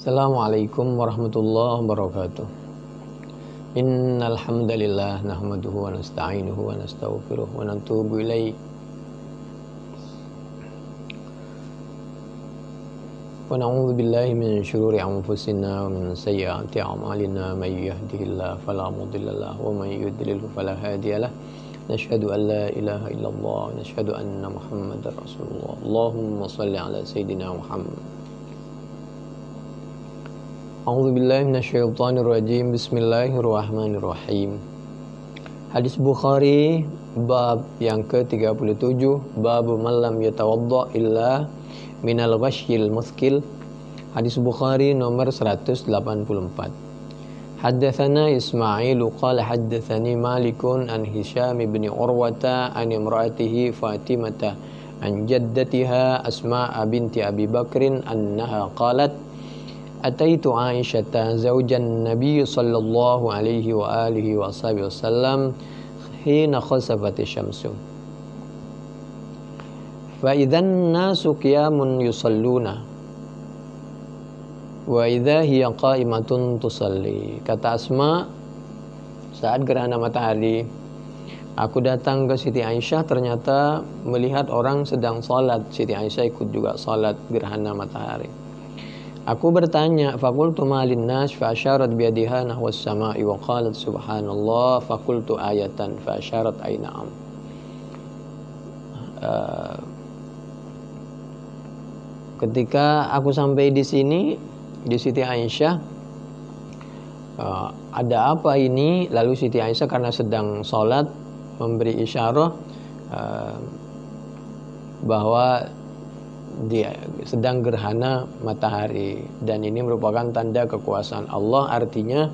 Assalamualaikum warahmatullahi wabarakatuh. Innal hamdalillah nahmaduhu wa nasta'inuhu wa nastaghfiruh wa natubu ilaih. Wa na'udzu billahi min syururi anfusina wa min sayyiati a'malina may yahdihillahu fala mudhillalah wa may yudlilhu fala hadiyalah. Nashhadu an la ilaha illallah wa nashhadu anna Muhammadar Rasulullah. Allahumma shalli ala sayidina Muhammad. A'udzubillahi minasyaitonir rajim. Bismillahirrahmanirrahim. Hadis Bukhari bab yang ke-37, bab man lam yatawadda illa minal ghasyil muskil. Hadis Bukhari nomor 184. Haddatsana Ismail qala haddatsani Malikun an Hisham bin Urwata an imraatihi Fatimah an jaddatiha Asma binti Abi Bakrin annaha qalat Ataitu Aisyata zaujan Nabi sallallahu alaihi wa alihi wa sahbihi wasallam hina khasafati syamsu fa idzan nasu qiyamun yusalluna wa idza hiya qa'imatun tusalli. Kata Asma, saat gerhana matahari aku datang ke Siti Aisyah, ternyata melihat orang sedang salat. Siti Aisyah ikut juga salat gerhana matahari. Aku bertanya, faqultu malin nas fa asyarat bi yadiha nahwas sama'i wa qalat subhanallah faqultu ayatan fa asyarat ay na'am. Ketika aku sampai di sini di Siti Aisyah, ada apa ini? Lalu Siti Aisyah karena sedang sholat memberi isyarat bahwa dia sedang gerhana matahari dan ini merupakan tanda kekuasaan Allah, artinya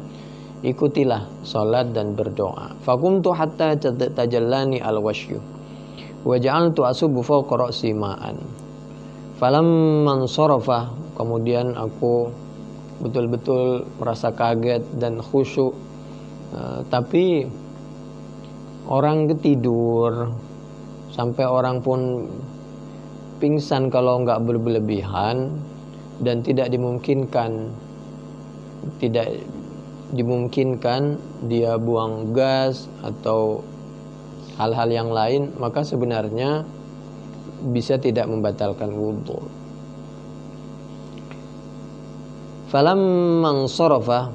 ikutilah salat dan berdoa. Faqumtu hatta tajallani al-wasyu wa ja'altu asubu fawqa ra'si ma'an. Falamman sarafa, kemudian aku betul-betul merasa kaget dan khusyuk, tapi orang ketidur sampai orang pun pingsan kalau enggak berlebihan, dan tidak dimungkinkan dia buang gas atau hal-hal yang lain, maka sebenarnya bisa tidak membatalkan wudhu. Falamman sarafa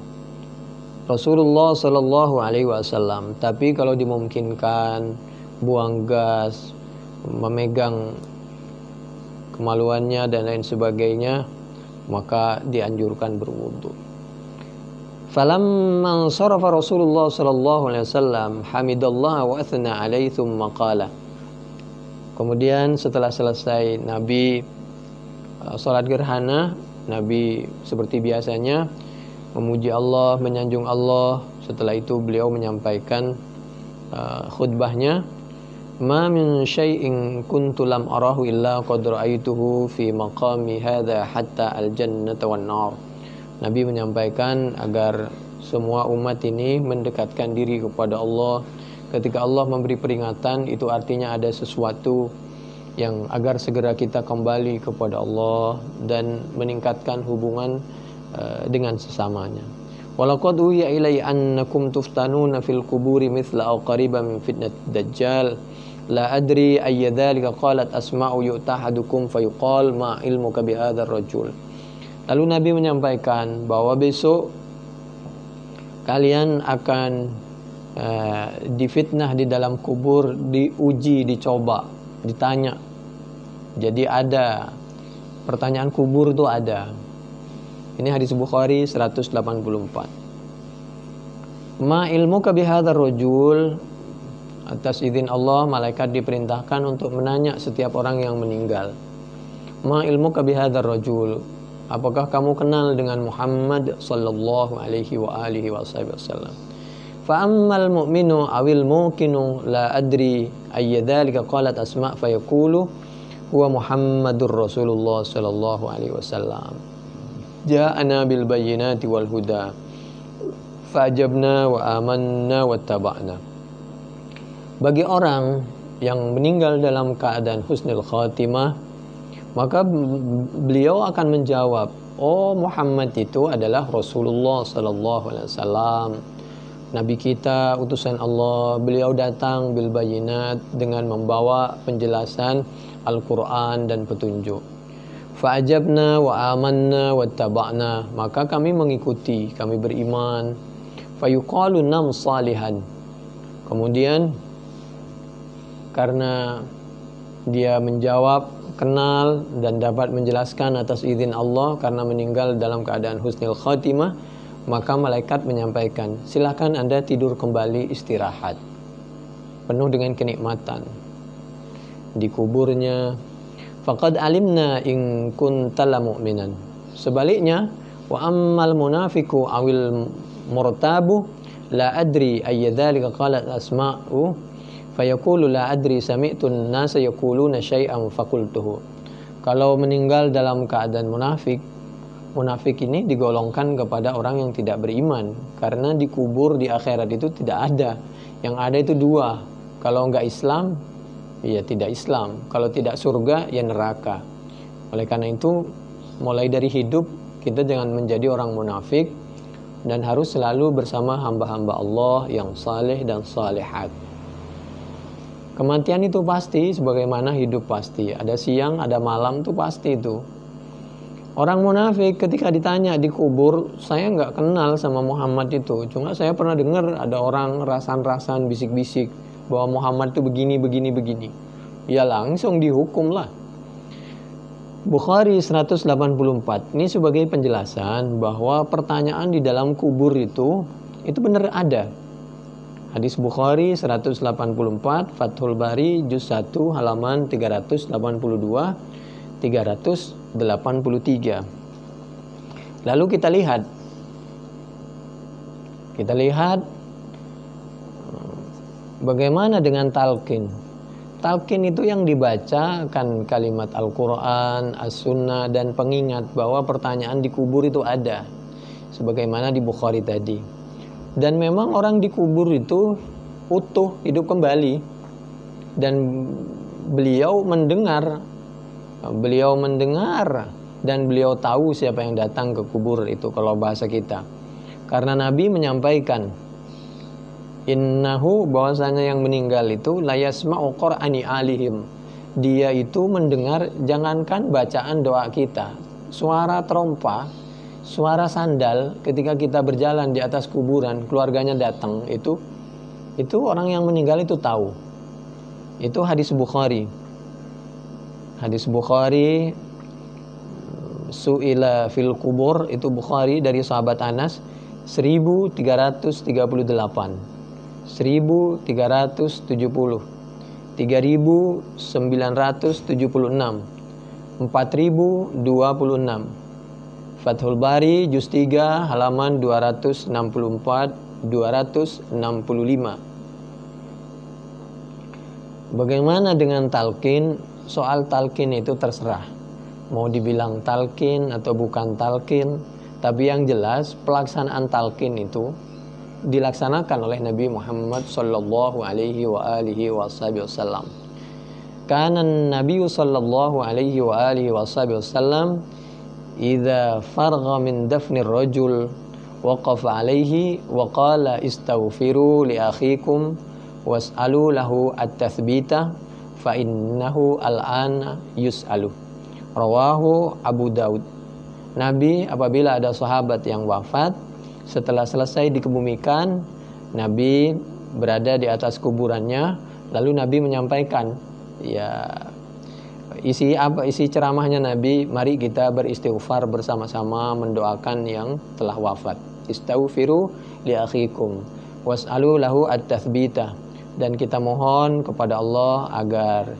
Rasulullah sallallahu alaihi wasallam, tapi kalau dimungkinkan buang gas, memegang kemaluannya dan lain sebagainya, maka dianjurkan berwudu. Falamman sarafa Rasulullah sallallahu alaihi wasallam hamidallah wa athna alaihi thumma qala. Kemudian setelah selesai Nabi salat gerhana, Nabi seperti biasanya memuji Allah, menyanjung Allah. Setelah itu beliau menyampaikan khutbahnya. Ma min syai'in kuntu lam arahu illa qad ra'aituhu fi maqami hadza hatta al-jannata wan nar. Nabi menyampaikan agar semua umat ini mendekatkan diri kepada Allah. Ketika Allah memberi peringatan, itu artinya ada sesuatu yang agar segera kita kembali kepada Allah dan meningkatkan hubungan dengan sesamanya. Walaqad uhiya ilayya annakum tuftanuna fil quburi mithla aw qariban min fitnat dajjal. La adri ayya dzalika qalat asma'u yu'tahadukum fayuqal ma ilmuka bihadzal rajul. Lalu Nabi menyampaikan bahwa besok kalian akan difitnah di dalam kubur, diuji, dicoba, ditanya. Jadi ada pertanyaan kubur itu ada. Ini hadis Bukhari 184. Ma ilmuka bihadzal rajul. Atas izin Allah, malaikat diperintahkan untuk menanya setiap orang yang meninggal. Ma ilmuka bihadzal rajul. Apakah kamu kenal dengan Muhammad sallallahu alaihi wa alihi wasallam? Fa ammal mu'minu awil muqinu la adri ayya dzalika qalat Asma fa yaqulu huwa Muhammadur Rasulullah sallallahu alaihi wasallam. Ja'ana bil bayyinati wal huda fa'ajabna wa amanna wattaba'na. Bagi orang yang meninggal dalam keadaan husnul khatimah, maka beliau akan menjawab oh Muhammad itu adalah Rasulullah sallallahu alaihi wasallam, Nabi kita, utusan Allah. Beliau datang bil bayinat, dengan membawa penjelasan Al-Quran dan petunjuk. Fa'ajabna wa amanna wa taba'na, maka kami mengikuti, kami beriman. Fayuqalu nam salihan, kemudian karena dia menjawab, kenal dan dapat menjelaskan atas izin Allah karena meninggal dalam keadaan husnul khatimah, maka malaikat menyampaikan, silakan Anda tidur kembali, istirahat, penuh dengan kenikmatan di kuburnya. Faqad alimna in kunta la mu'minan. Sebaliknya, wa ammal munafiqu awil murtabu la adri ayya dzalika qalat asma'u fayaqulu la adri sami'tu an-nasa yaquluna syai'an faqultuhu. Kalau meninggal dalam keadaan munafik, munafik ini digolongkan kepada orang yang tidak beriman, karena dikubur di akhirat itu tidak ada. Yang ada itu dua, kalau enggak Islam, ya tidak Islam. Kalau tidak surga, ya neraka. Oleh karena itu, mulai dari hidup, kita jangan menjadi orang munafik, dan harus selalu bersama hamba-hamba Allah yang saleh dan salihat. Kematian itu pasti, sebagaimana hidup pasti. Ada siang, ada malam, itu pasti itu. Orang munafik ketika ditanya di kubur, saya nggak kenal sama Muhammad itu. Cuma saya pernah dengar ada orang rasan-rasan, bisik-bisik bahwa Muhammad itu begini. Ya langsung dihukum lah. Bukhari 184. Ini sebagai penjelasan bahwa pertanyaan di dalam kubur itu benar ada. Hadis Bukhari 184, Fathul Bari juz 1 halaman 382, 383. Lalu kita lihat bagaimana dengan talqin. Talqin itu yang dibacakan kalimat Al-Quran, As-Sunnah, dan pengingat bahwa pertanyaan di kubur itu ada, sebagaimana di Bukhari tadi. Dan memang orang di kubur itu utuh, hidup kembali. Dan beliau mendengar dan beliau tahu siapa yang datang ke kubur itu, kalau bahasa kita. Karena Nabi menyampaikan, innahu, bahwasanya yang meninggal itu la yasma'u qur'ani alihim, dia itu mendengar, jangankan bacaan doa kita, suara trompa, suara sandal ketika kita berjalan di atas kuburan, keluarganya datang, itu orang yang meninggal itu tahu. Itu hadis Bukhari. Hadis Bukhari, su'ila fil kubur, itu Bukhari dari sahabat Anas 1338, 1370, 3976, 4026. Fathul Bari juz 3 halaman 264, 265. Bagaimana dengan talqin? Soal talqin itu terserah, mau dibilang talqin atau bukan talqin, tapi yang jelas pelaksanaan talqin itu dilaksanakan oleh Nabi Muhammad sallallahu alaihi wa alihi wasallam. Kana Nabi sallallahu alaihi wa alihi wasallam idza faragha min dafnir rajul waqafa alaihi wa qala istaghfiru li akhikum was'alu lahu at-tathbita fa innahu al-ana yus'alu. Rawahu Abu Daud. Nabi apabila ada sahabat yang wafat, setelah selesai dikebumikan, Nabi berada di atas kuburannya, lalu Nabi menyampaikan, ya, isi ceramahnya Nabi, mari kita beristighfar bersama-sama mendoakan yang telah wafat. Istaghfiru li akhikum was'alu lahu at-tathbita, dan kita mohon kepada Allah agar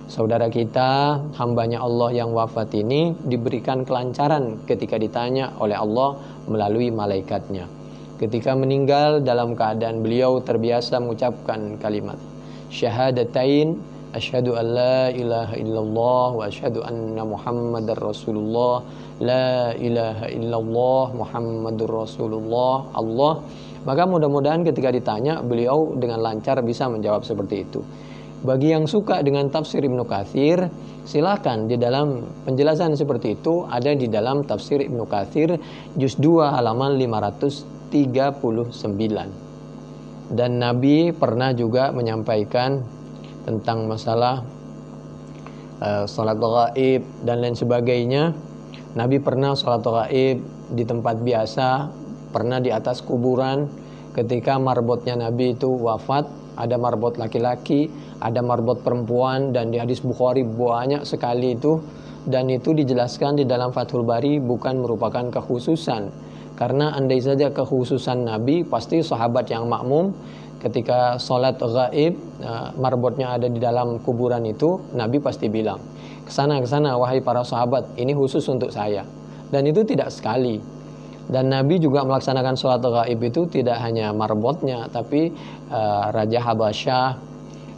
saudara kita, hambanya Allah yang wafat ini, diberikan kelancaran ketika ditanya oleh Allah melalui malaikatnya. Ketika meninggal dalam keadaan beliau terbiasa mengucapkan kalimat syahadatain, asyhadu an la ilaha illallah wa asyhadu anna muhammadar rasulullah, la ilaha illallah muhammadur rasulullah Allah. Maka mudah-mudahan ketika ditanya, beliau dengan lancar bisa menjawab seperti itu. Bagi yang suka dengan tafsir Ibnu Katsir, silakan, di dalam penjelasan seperti itu ada di dalam tafsir Ibnu Katsir juz 2 halaman 539. Dan Nabi pernah juga menyampaikan tentang masalah salat ghaib dan lain sebagainya. Nabi pernah salat ghaib di tempat biasa, pernah di atas kuburan. Ketika marbotnya Nabi itu wafat, ada marbot laki-laki, ada marbot perempuan, dan di hadis Bukhari banyak sekali itu. Dan itu dijelaskan di dalam Fathul Bari bukan merupakan kekhususan. Karena andai saja kekhususan Nabi, pasti sahabat yang makmum ketika sholat ghaib, marbotnya ada di dalam kuburan itu, Nabi pasti bilang, kesana wahai para sahabat, ini khusus untuk saya. Dan itu tidak sekali. Dan Nabi juga melaksanakan sholat ghaib itu tidak hanya marbotnya, tapi Raja Habasyah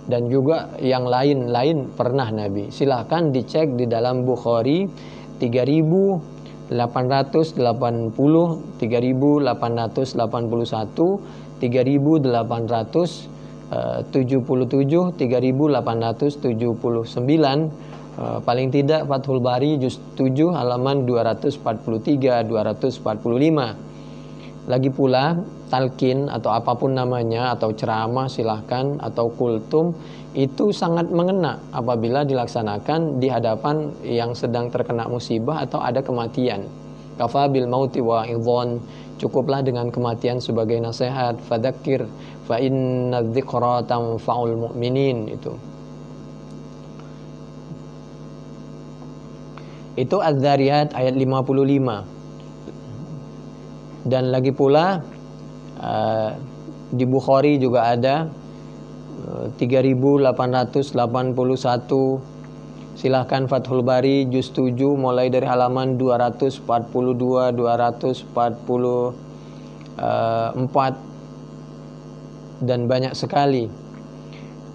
dan juga yang lain-lain pernah Nabi. Silahkan dicek di dalam Bukhari 3880, 3881, 3877, 3879, paling tidak Fathul Bari juz 7 halaman 243, 245. Lagi pula talqin atau apapun namanya, atau ceramah silahkan, atau kultum, itu sangat mengena apabila dilaksanakan di hadapan yang sedang terkena musibah atau ada kematian. Kafa bil mauti wa idhon, cukuplah dengan kematian sebagai nasihat. Fadzakir fa inna dzikra tanfa'ul mu'minin. Itu Az-Zariyat ayat 55. Dan lagi pula di Bukhari juga ada 3881. Silahkan Fathul Bari juz 7 mulai dari halaman 242, 244 dan banyak sekali.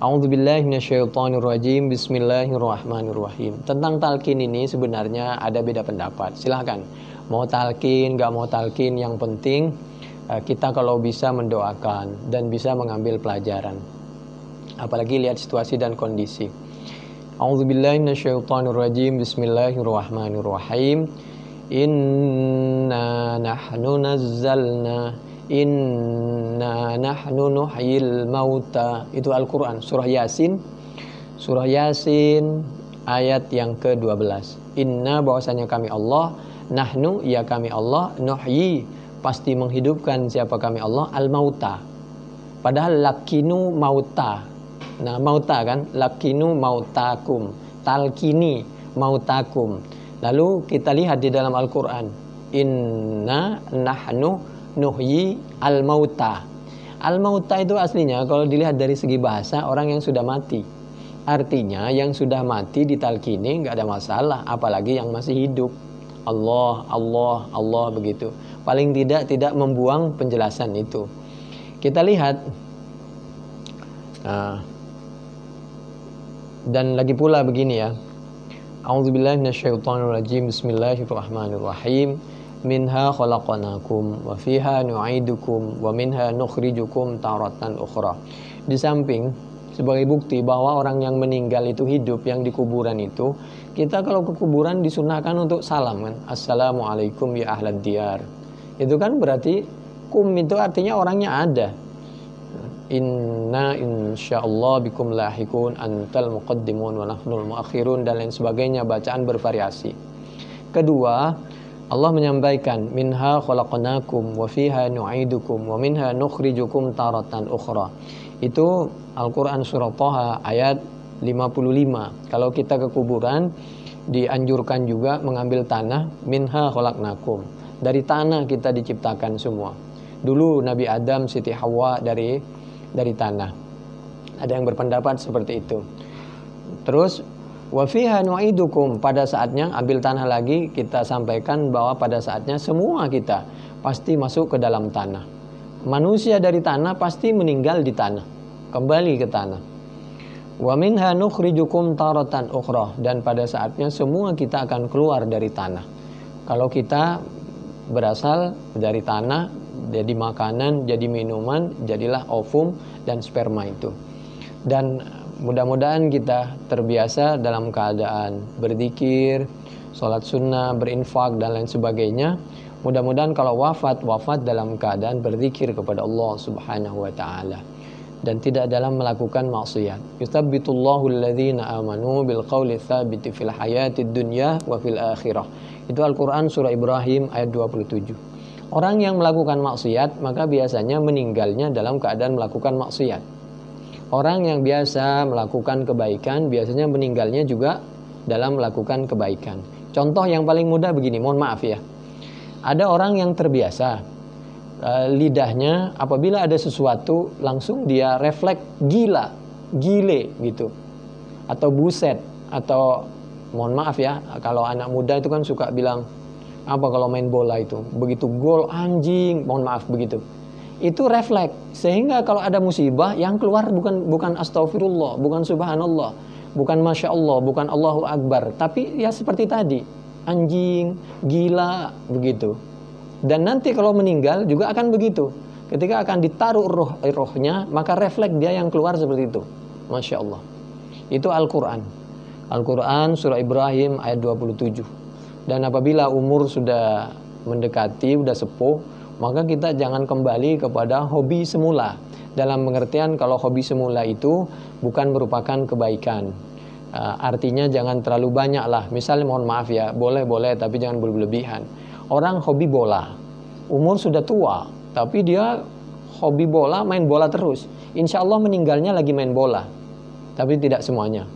A'udzubillahi minasyaitonirrajim. Bismillahirrahmanirrahim. Tentang talqin ini sebenarnya ada beda pendapat. Silahkan mau talqin, gak mau talqin, yang penting kita kalau bisa mendoakan dan bisa mengambil pelajaran. Apalagi lihat situasi dan kondisi. A'udzubillahi minasyaitonirrajim. Bismillahirrahmanirrahim. Inna nahnu nuhyil mauta. Itu Al-Quran, surah Yasin. Surah Yasin ayat yang ke-12. Inna, bahwasanya kami Allah, nahnu, ya kami Allah, nuhyi, pasti menghidupkan siapa kami Allah, al-mauta. Padahal lakinu mauta. Nah, mauta kan, lakinu mautakum, talkini mautakum. Lalu kita lihat di dalam Al-Quran, inna nahnu nuhyi al-mauta. Al-mauta itu aslinya kalau dilihat dari segi bahasa, orang yang sudah mati. Artinya yang sudah mati ditalkini nggak ada masalah, apalagi yang masih hidup. Allah, Allah, Allah, begitu. Paling tidak membuang penjelasan itu. Kita lihat. Dan lagi pula begini ya. A'udzubillahi minasyaitonirrajim. Bismillahirrahmanirrahim. Minha khalaqnakum wa fiha nu'idukum wa minha nukhrijukum taratan ukhra. Di samping sebagai bukti bahwa orang yang meninggal itu hidup, yang di kuburan itu, kita kalau ke kuburan disunahkan untuk salam kan. Assalamualaikum ya ahlad diyar. Itu kan berarti kum itu artinya orangnya ada. Inna insyaallah bikum lahikun antal muqaddimun wa nahnul muakhirun dan lain sebagainya, bacaan bervariasi. Kedua, Allah menyampaikan minha khalaqnakum wa fiha nu'idukum wa minha nukhrijukum taratan ukhra. Itu Al-Quran surah Thaha ayat 55. Kalau kita ke kuburan dianjurkan juga mengambil tanah. Minha khalaqnakum, dari tanah kita diciptakan semua. Dulu Nabi Adam, Siti Hawa dari tanah. Ada yang berpendapat seperti itu. Terus wa fiha nu'idukum, pada saatnya ambil tanah lagi, kita sampaikan bahwa pada saatnya semua kita pasti masuk ke dalam tanah. Manusia dari tanah pasti meninggal di tanah, kembali ke tanah. Wa minha nukhrijukum taratan ukhra, dan pada saatnya semua kita akan keluar dari tanah. Kalau kita berasal dari tanah, jadi makanan, jadi minuman, jadilah ovum dan sperma itu. Dan mudah-mudahan kita terbiasa dalam keadaan berzikir, sholat sunnah, berinfak dan lain sebagainya. Mudah-mudahan kalau wafat dalam keadaan berzikir kepada Allah Subhanahu wa taala dan tidak dalam melakukan maksiat. Yutsabbitullahu alladhina amanu bil qawli tsabiti fil hayatid dunya wa fil akhirah. Itu Al-Qur'an surah Ibrahim ayat 27. Orang yang melakukan maksiat maka biasanya meninggalnya dalam keadaan melakukan maksiat. Orang yang biasa melakukan kebaikan biasanya meninggalnya juga dalam melakukan kebaikan. Contoh yang paling mudah begini, mohon maaf ya. Ada orang yang terbiasa lidahnya apabila ada sesuatu langsung dia refleks gile gitu, atau buset, atau mohon maaf ya, kalau anak muda itu kan suka bilang apa kalau main bola itu, begitu gol anjing, mohon maaf begitu. Itu refleks, sehingga kalau ada musibah yang keluar bukan astagfirullah, bukan subhanallah, bukan masya Allah, bukan Allahu Akbar, tapi ya seperti tadi, anjing, gila begitu. Dan nanti kalau meninggal juga akan begitu. Ketika akan ditaruh rohnya, maka refleks dia yang keluar seperti itu. Masya Allah. Itu Al-Quran. Al-Quran surah Ibrahim ayat 27. Dan apabila umur sudah mendekati, sudah sepuh, maka kita jangan kembali kepada hobi semula. Dalam pengertian kalau hobi semula itu bukan merupakan kebaikan. Artinya jangan terlalu banyak lah. Misalnya mohon maaf ya, boleh tapi jangan berlebihan. Orang hobi bola, umur sudah tua, tapi dia hobi bola, main bola terus. Insya Allah meninggalnya lagi main bola, tapi tidak semuanya.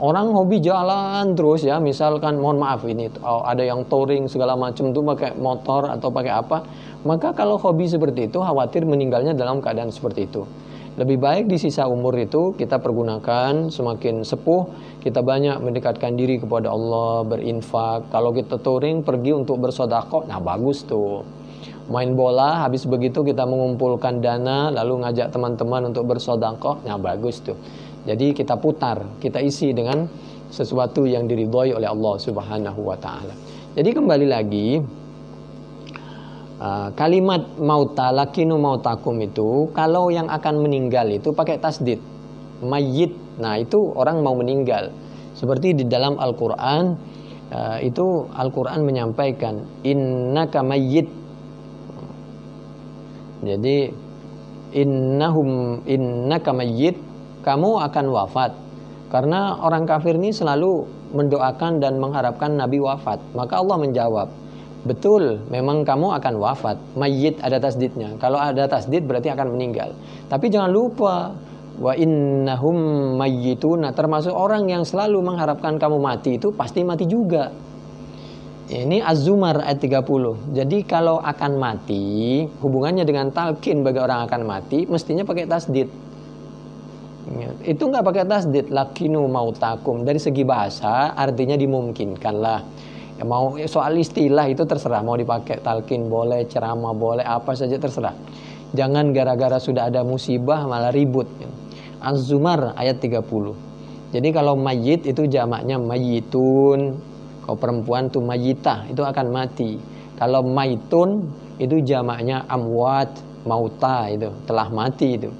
Orang hobi jalan terus ya, misalkan mohon maaf ini ada yang touring segala macam tuh pakai motor atau pakai apa, maka kalau hobi seperti itu khawatir meninggalnya dalam keadaan seperti itu. Lebih baik di sisa umur itu kita pergunakan, semakin sepuh kita banyak mendekatkan diri kepada Allah, berinfak. Kalau kita touring pergi untuk bersedekah, nah bagus tuh. Main bola habis begitu kita mengumpulkan dana lalu ngajak teman-teman untuk bersedekah, nah bagus tuh. Jadi kita putar, kita isi dengan sesuatu yang diridhoi oleh Allah Subhanahu wa taala. Jadi kembali lagi, kalimat mauta lakinu mautakum itu kalau yang akan meninggal itu pakai tasdid mayyit. Nah itu orang mau meninggal. Seperti di dalam Al-Quran, itu Al-Quran menyampaikan innaka mayyit. Jadi innaka mayyit, kamu akan wafat. Karena orang kafir ini selalu mendoakan dan mengharapkan Nabi wafat. Maka Allah menjawab, betul, memang kamu akan wafat. Mayyit ada tasdidnya. Kalau ada tasdid berarti akan meninggal. Tapi jangan lupa, wa innahum mayyituna, termasuk orang yang selalu mengharapkan kamu mati itu pasti mati juga. Ini Az-Zumar ayat 30. Jadi kalau akan mati, hubungannya dengan talqin bagi orang akan mati, mestinya pakai tasdid. Itu nggak pakai tasdid, lakinu mautakum. Dari segi bahasa artinya dimungkinkan lah. Ya, mau soal istilah itu terserah, mau dipakai talqin boleh, ceramah boleh, apa saja terserah. Jangan gara-gara sudah ada musibah malah ribut. Az-Zumar ayat 30. Jadi kalau mayyit itu jamaknya mayyitun, kalau perempuan tuh mayyitah, itu akan mati. Kalau maitun itu jamaknya amwat, mauta, itu telah mati itu.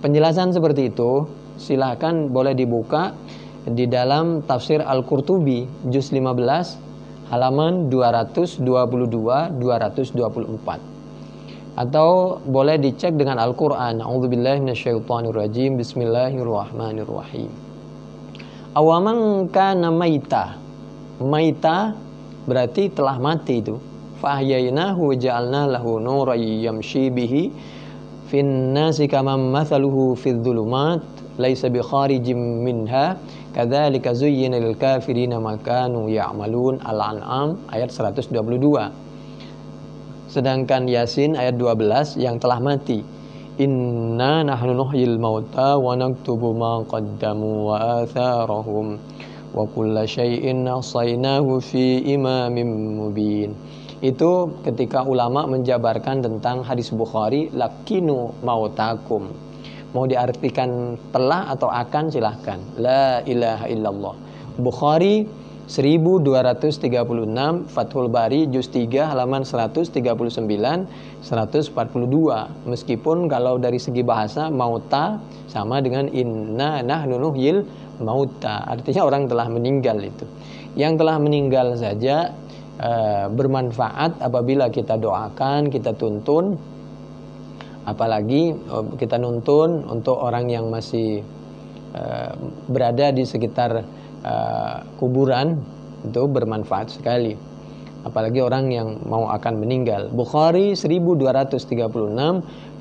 Penjelasan seperti itu silahkan boleh dibuka di dalam tafsir Al-Qurtubi juz 15 halaman 222-224, atau boleh dicek dengan Al-Quran. A'udzubillahi minasyaitonirrajim. Bismillahirrahmanirrahim. Awaman kana maita. Maita berarti telah mati itu. Fahyainahu ja'alna lahu nuran yamshi bihi fin nasi kaman mathaluhu fidz dzulumat laisa bi kharijim minha kadzalika zuyyina lil kafirina ma kanu ya'malun. Al-An'am ayat 122. Sedangkan Yasin ayat 12 yang telah mati, inna nahnu nuhyil mauta wa naktubu ma qaddamu wa atharahum wa kulla syai'in ahsaynahu fi imamin mubin. Itu ketika ulama menjabarkan tentang hadis Bukhari lakinu mautakum. Mau diartikan telah atau akan silahkan. La ilaha illallah. Bukhari 1236, Fathul Bari juz 3 halaman 139 142. Meskipun kalau dari segi bahasa mauta sama dengan inna nahnu nuhyil mauta, artinya orang telah meninggal. Itu yang telah meninggal saja bermanfaat apabila kita doakan, kita tuntun, apalagi kita nuntun untuk orang yang masih berada di sekitar kuburan, itu bermanfaat sekali, apalagi orang yang mau akan meninggal. Bukhari 1236,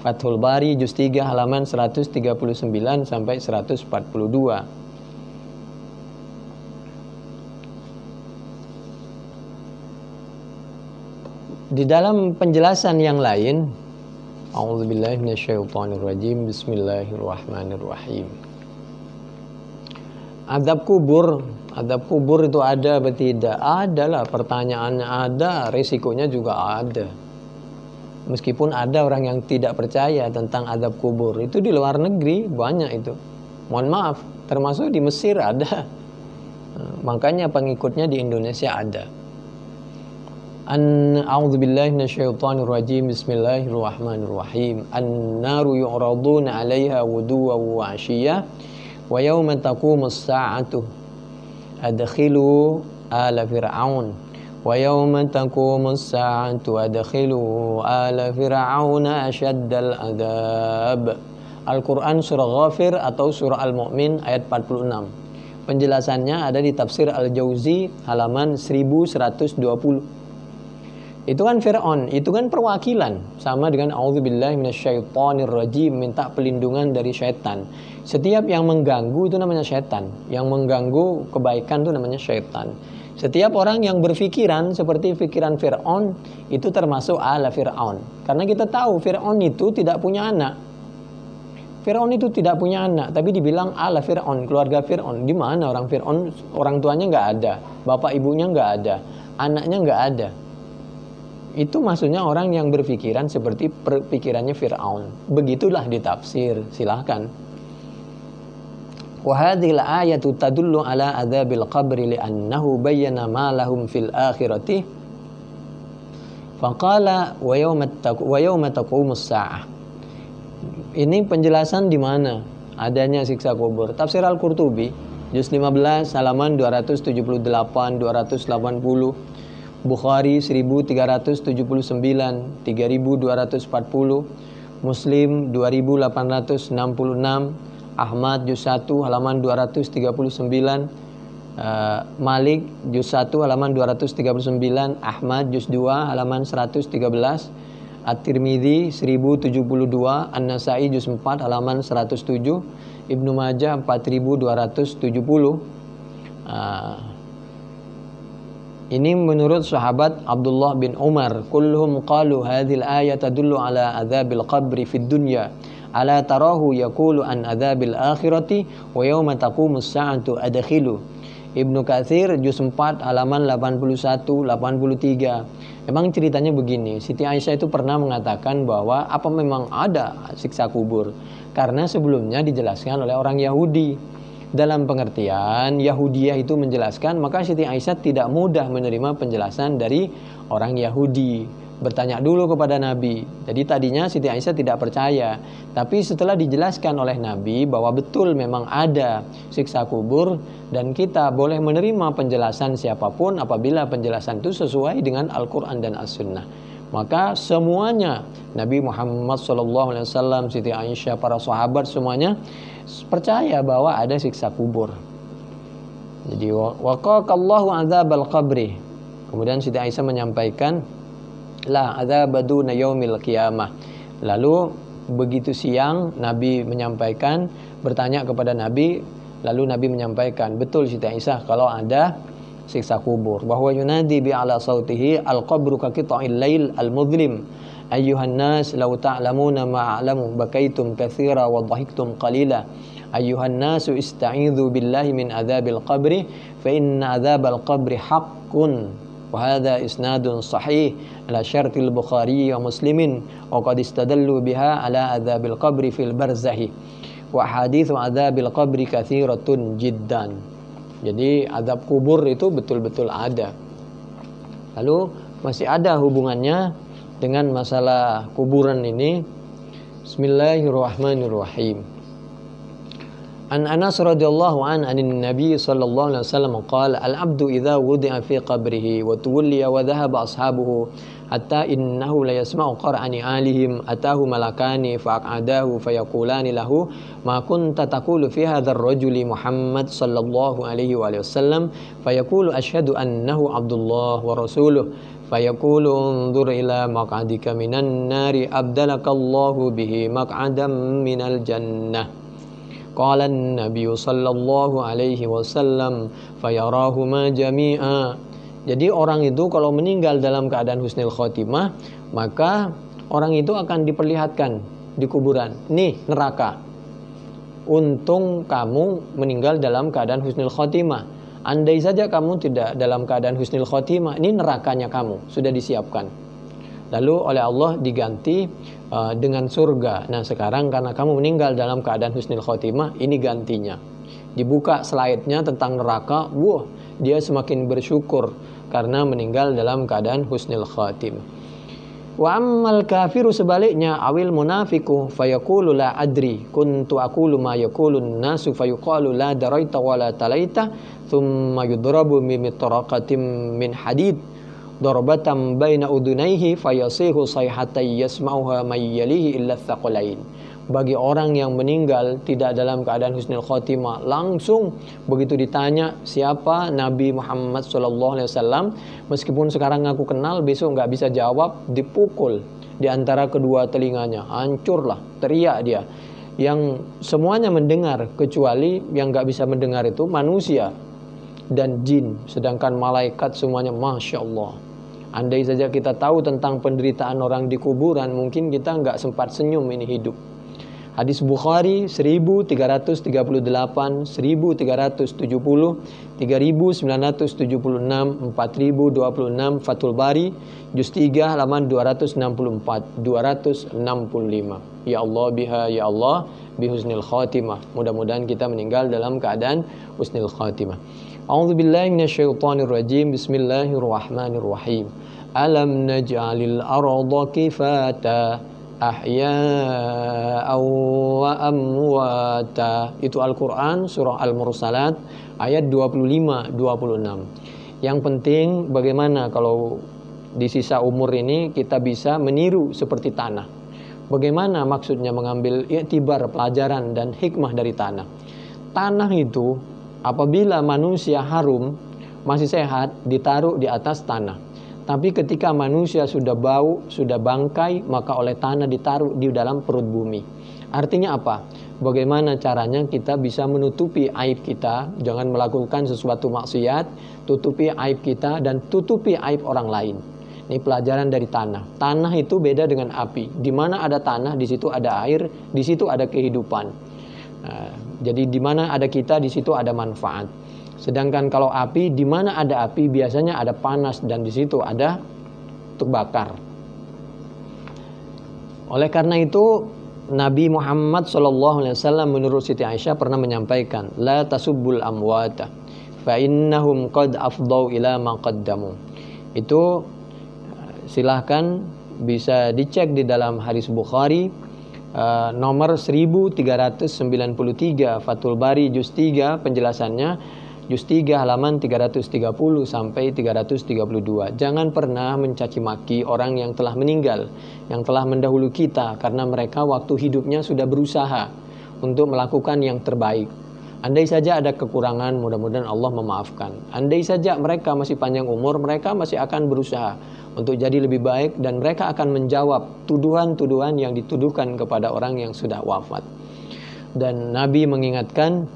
Fathul Bari juz 3 halaman 139 sampai 142. Di dalam penjelasan yang lain, A'udzubillahi minasyaitonirrajim, Bismillahirrahmanirrahim. Adab kubur itu ada atau tidak? Ada lah, pertanyaannya ada, risikonya juga ada. Meskipun ada orang yang tidak percaya tentang adab kubur, itu di luar negeri banyak itu. Mohon maaf, termasuk di Mesir ada. Makanya pengikutnya di Indonesia ada. A'udzubillahi minasyaitonirrajim, Bismillahirrahmanirrahim. An-naru yu'raduna 'alaiha wuduwan wa 'ashiyya wa yawma taqumus sa'atu adkhilu ala fir'aun wa yawma taqumus sa'atu adkhilu ala fir'auna asyaddal adzab. Al-Quran surah Ghafir atau surah Al-Mu'min ayat 46. Penjelasannya ada di tafsir Al-Jauzi halaman 1120. Itu kan Fir'aun, itu kan perwakilan, sama dengan a'udzubillahi minasyaitonirrajim, minta pelindungan dari syaitan. Setiap yang mengganggu itu namanya syaitan, yang mengganggu kebaikan itu namanya syaitan. Setiap orang yang berpikiran seperti pikiran Fir'aun itu termasuk ala Fir'aun. Karena kita tahu Fir'aun itu tidak punya anak. Fir'aun itu tidak punya anak, tapi dibilang ala Fir'aun, keluarga Fir'aun. Di mana orang Fir'aun? Orang tuanya nggak ada, bapak ibunya nggak ada, anaknya nggak ada. Itu maksudnya orang yang berpikiran seperti pikirannya Fir'aun. Begitulah ditafsir, silahkan. Wa hadhil ayatu tadullu ala adzabil qabri li'annahu bayyana ma lahum fil akhirati. Faqala wa yawma taqumus sa'ah. Ini penjelasan di mana adanya siksa kubur. Tafsir Al-Qurtubi juz 15 halaman 278 280. Bukhari 1379 3240, Muslim 2866, Ahmad juz 1 halaman 239, Malik juz 1 halaman 239, Ahmad juz 2 halaman 113, At-Tirmidzi 1072, An-Nasai juz 4 halaman 107, Ibnu Majah 4270. Ini menurut sahabat Abdullah bin Umar, kulluhum qalu hadhil ayat tadullu ala adzabil qabri fid dunya ala tarahu yaqulu an adzabil akhirati wa yawma taqumus sa'atu adkhilu. Ibnu Katsir juz 4 halaman 81 83. Memang ceritanya begini, Siti Aisyah itu pernah mengatakan bahwa apa memang ada siksa kubur, karena sebelumnya dijelaskan oleh orang Yahudi. Dalam pengertian Yahudiyah itu menjelaskan, maka Siti Aisyah tidak mudah menerima penjelasan dari orang Yahudi. Bertanya dulu kepada Nabi. Jadi tadinya Siti Aisyah tidak percaya, tapi setelah dijelaskan oleh Nabi bahwa betul memang ada siksa kubur dan kita boleh menerima penjelasan siapapun apabila penjelasan itu sesuai dengan Al-Quran dan As-Sunnah, maka semuanya Nabi Muhammad SAW, Siti Aisyah, para sahabat semuanya percaya bahwa ada siksa kubur. Jadi waqaqallahu adzabal qabri. Kemudian Siti Aisyah menyampaikan la adzabaduna yaumil qiyamah. Lalu begitu siang Nabi menyampaikan, bertanya kepada Nabi, lalu Nabi menyampaikan, betul Siti Aisyah kalau ada siksa kubur. Bahwa yunadi bi ala sautihi al-qabru ka qita'il lail al-mudlim. Ayyuhan nas law ta'lamuna ma a'lamu bakaitum katsira wa dhahiktum qalila. Ayyuhan nasu ista'idzu billahi min adzabil qabri fa inna adzabal qabri haqqun. Wa hadza isnadun sahih ala syartil Bukhari wa Muslimin wa qad istadallu biha ala adzabil qabri fil barzahi. Wa haditsu adzabil qabri katsiratun jiddan. Jadi azab kubur itu betul-betul ada. Lalu masih ada hubungannya dengan masalah kuburan ini. Bismillahirrahmanirrahim. An Anas radhiyallahu anin Nabi sallallahu alaihi wasallam qala al-'abdu idza wudi'a fi qabrihi wa tuwliya wa dhahaba ashabuhu hatta innahu la yasma'u qara'ani alihim atahu malakani fa'aqadahu fayaqulani lahu ma kunta taqulu fi hadzal rajuli Muhammad sallallahu alaihi wasallam fayaqulu asyhadu annahu Abdullah wa rasuluh fayaqulu unzur ila maq'adika minan nari abdalakallahu bihi maq'adan minal jannah. Qala an-nabiy sallallahu alaihi wasallam fayarahuma jami'a. Jadi orang itu kalau meninggal dalam keadaan husnul khotimah, maka orang itu akan diperlihatkan di kuburan. Nih neraka. Untung kamu meninggal dalam keadaan husnul khotimah. Andai saja kamu tidak dalam keadaan husnul khotimah, ini nerakanya kamu sudah disiapkan. Lalu oleh Allah diganti dengan surga. Nah sekarang karena kamu meninggal dalam keadaan husnul khotimah, ini gantinya. Dibuka slide-nya tentang neraka, wah dia semakin bersyukur karena meninggal dalam keadaan husnul khotimah. Wa ammal kafiru sebaliknya, awil munafiku fayaqulu la adri kuntu aqulu ma yaqulun nasu fayuqalu la daraita wa la talaita thumma yudrabu bimitraqatin min hadid darbatan baina udunaihi fayasihu sayhatan yasma'uha may yalihi illa tsaqalain. Bagi orang yang meninggal tidak dalam keadaan husnul khotimah, langsung begitu ditanya siapa Nabi Muhammad SAW, meskipun sekarang aku kenal, besok nggak bisa jawab, dipukul di antara kedua telinganya, hancurlah, teriak dia. Yang semuanya mendengar, kecuali yang nggak bisa mendengar itu manusia dan jin, sedangkan malaikat semuanya Masya Allah. Andai saja kita tahu tentang penderitaan orang di kuburan, mungkin kita nggak sempat senyum ini hidup. Hadis Bukhari 1338, 1370, 3976, 4026, Fathul Bari juz 3 halaman 264, 265. Ya Allah biha ya Allah bihusnil khatimah. Mudah-mudahan kita meninggal dalam keadaan husnul khatimah. A'udzubillahi minasyaitonir rajim. Bismillahirrahmanirrahim. Alam naj'alil arda kifata ahya'an wa amwata. Itu Al-Qur'an surah Al-Mursalat ayat 25-26. Yang penting bagaimana kalau di sisa umur ini kita bisa meniru seperti tanah. Bagaimana maksudnya mengambil iktibar, pelajaran dan hikmah dari tanah. Tanah itu apabila manusia harum, masih sehat, ditaruh di atas tanah. Tapi ketika manusia sudah bau, sudah bangkai, maka oleh tanah ditaruh di dalam perut bumi. Artinya apa? Bagaimana caranya kita bisa menutupi aib kita, jangan melakukan sesuatu maksiat, tutupi aib kita dan tutupi aib orang lain. Ini pelajaran dari tanah. Tanah itu beda dengan api. Di mana ada tanah, di situ ada air, di situ ada kehidupan. Jadi di mana ada kita, di situ ada manfaat. Sedangkan kalau api, di mana ada api biasanya ada panas dan di situ ada terbakar. Oleh karena itu Nabi Muhammad SAW menurut Siti Aisyah pernah menyampaikan, la tasubbul amwata fa innahum qad afdau ila ma qaddamu. Itu silahkan bisa dicek di dalam hadis Bukhari nomor 1393, Fathul Bari juz 3 penjelasannya juz 3 halaman 330 sampai 332. Jangan pernah mencaci maki orang yang telah meninggal, yang telah mendahului kita, karena mereka waktu hidupnya sudah berusaha untuk melakukan yang terbaik. Andai saja ada kekurangan, mudah-mudahan Allah memaafkan. Andai saja mereka masih panjang umur, mereka masih akan berusaha untuk jadi lebih baik dan mereka akan menjawab tuduhan-tuduhan yang dituduhkan kepada orang yang sudah wafat. Dan Nabi mengingatkan,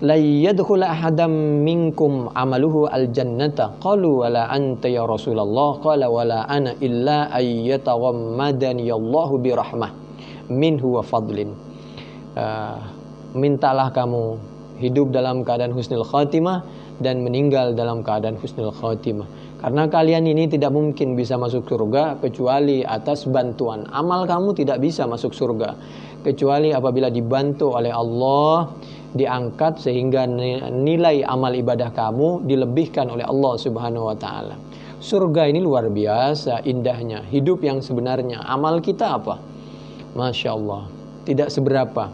la yadkhul ahadam minkum amaluhu aljannata qalu wala anta ya Rasulullah qala wala ana illa ayyataghammadani Allahu birahmah minhu wa fadlin. Mintalah kamu hidup dalam keadaan husnul khatimah dan meninggal dalam keadaan husnul khatimah. Karena kalian ini tidak mungkin bisa masuk surga kecuali atas bantuan. Amal kamu tidak bisa masuk surga kecuali apabila dibantu oleh Allah, diangkat sehingga nilai amal ibadah kamu dilebihkan oleh Allah Subhanahu wa taala. Surga ini luar biasa indahnya. Hidup yang sebenarnya. Amal kita apa? Masya Allah, tidak seberapa.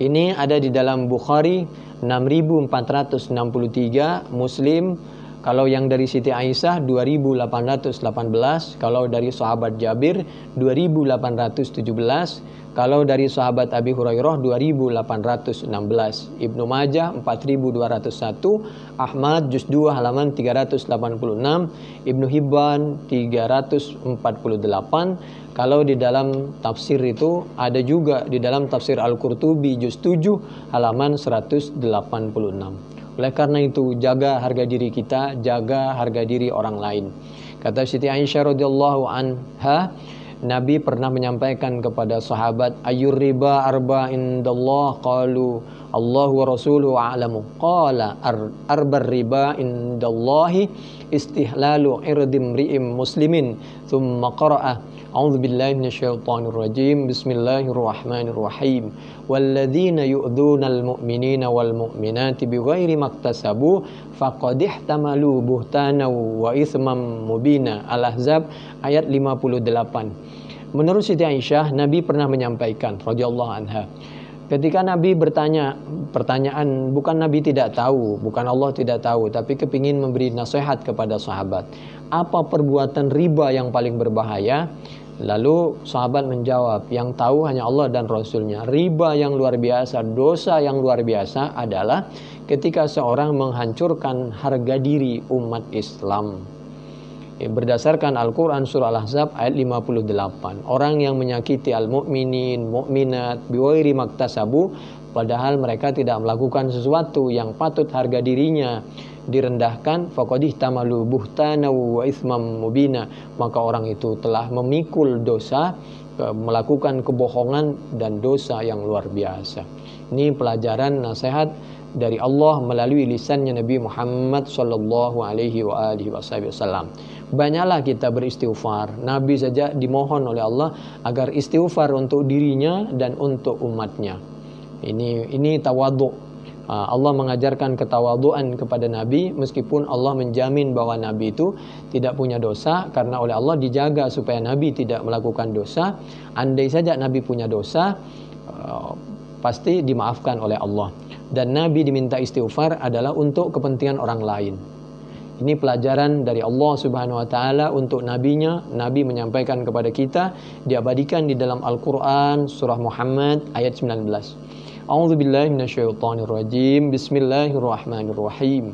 Ini ada di dalam Bukhari 6463, Muslim kalau yang dari Siti Aisyah 2818, kalau dari sahabat Jabir 2817, kalau dari sahabat Abi Hurairah 2816, Ibnu Majah 4201, Ahmad juz 2 halaman 386, Ibnu Hibban 348. Kalau di dalam tafsir itu ada juga di dalam tafsir Al-Qurtubi juz 7 halaman 186. Oleh karena itu, jaga harga diri kita, jaga harga diri orang lain. Kata Siti Aisyah radhiyallahu anha, Nabi pernah menyampaikan kepada sahabat, ayyur riba arba indallah, qalu Allah wa rasuluhu a'lamu, qala arbar riba indallahi istihlalu irdim ri'im muslimin, thumma qara'a a'udzu billahi minasyaitonir rajim, bismillahirrahmanirrahim, walladzina yu'dzunal mu'minina wal mu'minati bighairi maktasabu faqad ihtamalu buhtana wa itsman mubina. Al-Ahzab ayat 58. Menurut Siti Aisyah, Nabi pernah menyampaikan radhiyallahu anha, ketika Nabi bertanya pertanyaan, bukan Nabi tidak tahu, bukan Allah tidak tahu, tapi kepingin memberi nasihat kepada sahabat, apa perbuatan riba yang paling berbahaya? Lalu sahabat menjawab, yang tahu hanya Allah dan Rasulnya. Riba yang luar biasa, dosa yang luar biasa adalah ketika seorang menghancurkan harga diri umat Islam. Berdasarkan Al-Quran surah Al-Ahzab ayat 58, orang yang menyakiti al-mu'minin, mu'minat bighairi maktasabu, padahal mereka tidak melakukan sesuatu yang patut harga dirinya direndahkan, faqad ihtamalu buhtana wa itsman mubina, maka orang itu telah memikul dosa, melakukan kebohongan dan dosa yang luar biasa. Ini pelajaran nasihat dari Allah melalui lisannya Nabi Muhammad sallallahu alaihi wa alihi wasallam. Banyaklah kita beristighfar. Nabi saja dimohon oleh Allah agar istighfar untuk dirinya dan untuk umatnya. Ini tawadhu. Allah mengajarkan ketawaduan kepada Nabi meskipun Allah menjamin bahwa Nabi itu tidak punya dosa, karena oleh Allah dijaga supaya Nabi tidak melakukan dosa. Andai saja Nabi punya dosa, pasti dimaafkan oleh Allah. Dan Nabi diminta istighfar adalah untuk kepentingan orang lain. Ini pelajaran dari Allah Subhanahu wa taala untuk nabinya. Nabi menyampaikan kepada kita, diabadikan di dalam Al-Qur'an surah Muhammad ayat 19. A'udzu billahi minasyaitonir rajim. Bismillahirrahmanirrahim.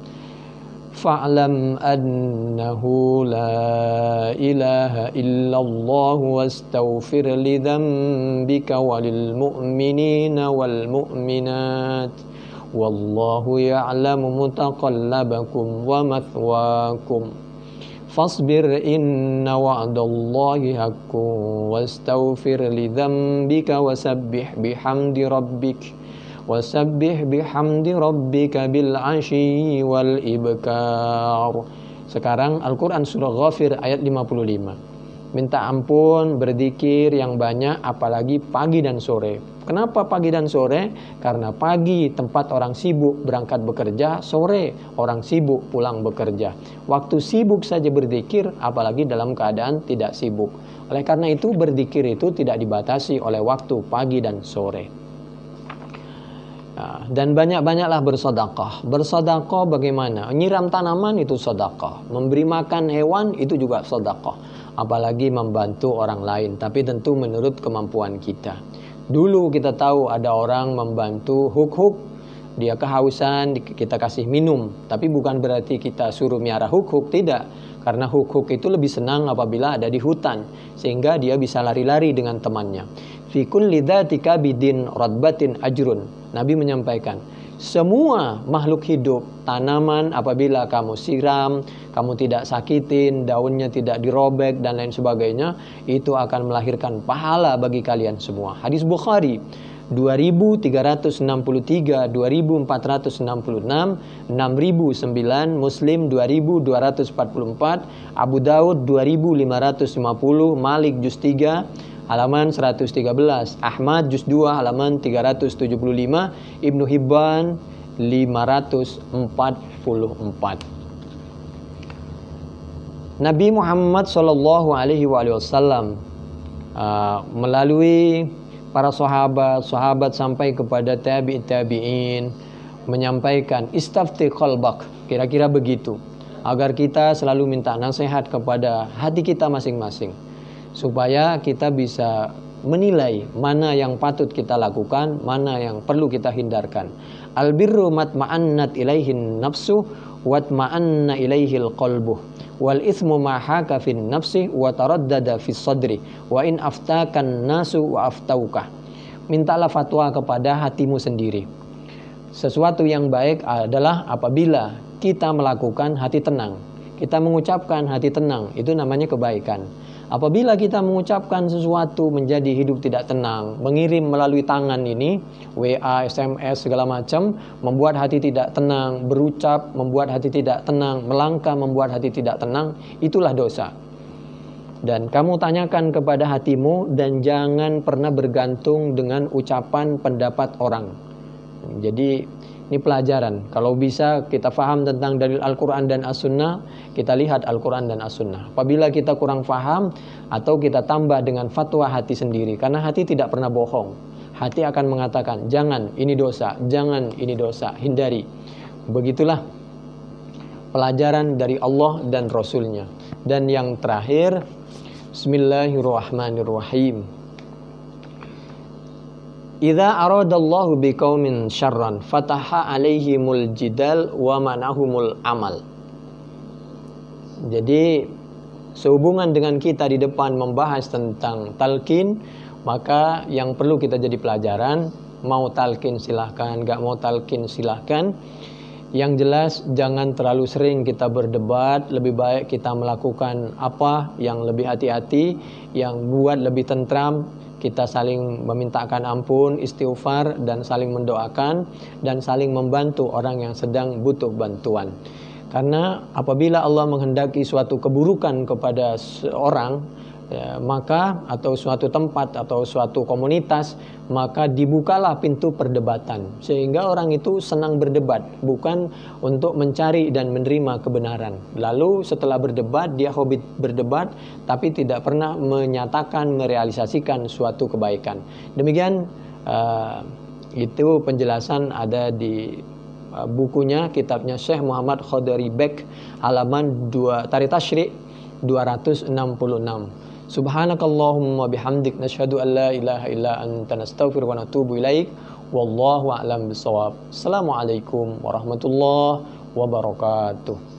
Fa'lam annahu la ilaha illallah wastaghfir li dzambika walil mu'minina wal mu'minat. Wallahu ya'lamu mutaqallabakum wa mathwaakum. Fasbir inna wa'dallahi haqqun wastaghfir li dzambika wasabbih bihamdi rabbika bil 'ashyi wal ibkar. Sekarang Al-Qur'an surah Ghafir ayat 55. Minta ampun, berzikir yang banyak, apalagi pagi dan sore. Kenapa pagi dan sore? Karena pagi tempat orang sibuk berangkat bekerja, sore orang sibuk pulang bekerja. Waktu sibuk saja berzikir, apalagi dalam keadaan tidak sibuk. Oleh karena itu, berzikir itu tidak dibatasi oleh waktu pagi dan sore. Dan banyak-banyaklah bersedekah. Bersedekah bagaimana? Nyiram tanaman itu sedekah. Memberi makan hewan itu juga sedekah. Apalagi membantu orang lain, tapi tentu menurut kemampuan kita. Dulu kita tahu ada orang membantu huk-huk, dia kehausan, kita kasih minum. Tapi bukan berarti kita suruh miara huk-huk, tidak. Karena huk-huk itu lebih senang apabila ada di hutan, sehingga dia bisa lari-lari dengan temannya. Fi kulli dzatika bidin radbatin ajrun. Nabi menyampaikan, semua makhluk hidup, tanaman apabila kamu siram, kamu tidak sakitin, daunnya tidak dirobek dan lain sebagainya, itu akan melahirkan pahala bagi kalian semua. Hadis Bukhari 2363, 2466, 6009, Muslim 2244, Abu Daud 2550, Malik juz 3 halaman 113, Ahmad juz 2 halaman 375, Ibnu Hibban 544. Nabi Muhammad sallallahu alaihi wasallam melalui para sahabat sampai kepada tabi'in menyampaikan istafti qalbak, kira-kira begitu, agar kita selalu minta nasihat kepada hati kita masing-masing supaya kita bisa menilai mana yang patut kita lakukan, mana yang perlu kita hindarkan. Albirru matma'annat ilaihin nafsu watma'anna ilaihil qalbuh wal ismu ma haka fin nafsi wa taraddada fis sadri wa in aftakan nasu wa aftauka. Mintalah fatwa kepada hatimu sendiri. Sesuatu yang baik adalah apabila kita melakukan hati tenang, kita mengucapkan hati tenang, itu namanya kebaikan. Apabila kita mengucapkan sesuatu menjadi hidup tidak tenang, mengirim melalui tangan ini, WA, SMS, segala macam, membuat hati tidak tenang, berucap, membuat hati tidak tenang, melangkah, membuat hati tidak tenang, itulah dosa. Dan kamu tanyakan kepada hatimu dan jangan pernah bergantung dengan ucapan pendapat orang. Jadi ini pelajaran. Kalau bisa kita faham tentang dalil Al-Quran dan As-Sunnah, kita lihat Al-Quran dan As-Sunnah. Apabila kita kurang faham, atau kita tambah dengan fatwa hati sendiri. Karena hati tidak pernah bohong. Hati akan mengatakan, jangan, ini dosa. Jangan, ini dosa. Hindari. Begitulah pelajaran dari Allah dan Rasulnya. Dan yang terakhir, Bismillahirrahmanirrahim. Idza aradallahu biqaumin syarran fataha alaihimul jidal wa manahumul amal. Jadi sehubungan dengan kita di depan membahas tentang talqin, maka yang perlu kita jadi pelajaran, mau talqin silahkan, gak mau talqin silahkan. Yang jelas jangan terlalu sering kita berdebat, lebih baik kita melakukan apa yang lebih hati-hati, yang buat lebih tentram. Kita saling memintakan ampun, istighfar, dan saling mendoakan, dan saling membantu orang yang sedang butuh bantuan. Karena apabila Allah menghendaki suatu keburukan kepada seorang, maka atau suatu tempat atau suatu komunitas, maka dibukalah pintu perdebatan. Sehingga orang itu senang berdebat, bukan untuk mencari dan menerima kebenaran. Lalu setelah berdebat, dia hobi berdebat, tapi tidak pernah menyatakan, merealisasikan suatu kebaikan. Demikian itu penjelasan ada di bukunya, kitabnya Syekh Muhammad Khodari Bek, halaman Tarikh Tasyri' 266. Subhanakallahumma bihamdik nasyhadu an la ilaha illa anta nastaghfiruka wa natubu ilaik. Wallahu a'lam bishawab. Assalamualaikum warahmatullahi wabarakatuh.